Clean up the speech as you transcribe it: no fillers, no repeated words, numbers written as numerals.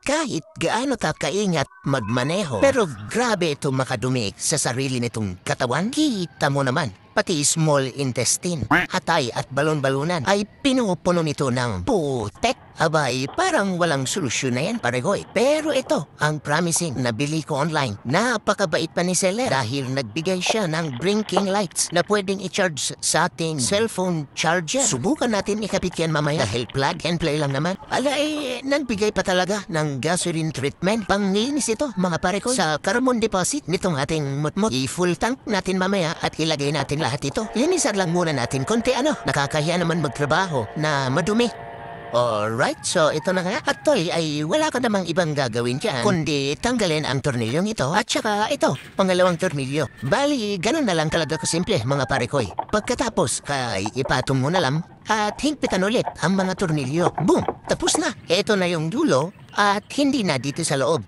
kahit gaano ta kaingat magmaneho. Pero grabe ito makadumi sa sarili nitong katawan. Kita mo naman, pati small intestine, hatay at balon-balunan ay pinupuno nito ng putek. Abay, parang walang solusyon na yan, paregoy. Pero ito, ang promising na bili ko online. Napakabait pa ni seller dahil nagbigay siya ng blinking lights na pwedeng i-charge sa ating cellphone charger. Subukan natin ikapit yan mamaya dahil plug and play lang naman. Nagbigay pa talaga ng gasoline treatment. Panglinis ito, mga paregoy. Sa carbon deposit nitong ating mutmut. I-full tank natin mamaya at ilagay natin lahat ito. Linisan lang muna natin konti nakakahiya naman magtrabaho na madumi. Alright, so ito na nga. At tol, ay wala ka namang ibang gagawin dyan, kundi tanggalin ang tornilyong ito at saka ito, pangalawang tornilyo. Bali, ganun na lang talaga kasimple, mga parekoy. Pagkatapos, ipatong mo na lang at higpitan ulit ang mga tornilyo. Boom! Tapos na. Ito na yung dulo at hindi na dito sa loob.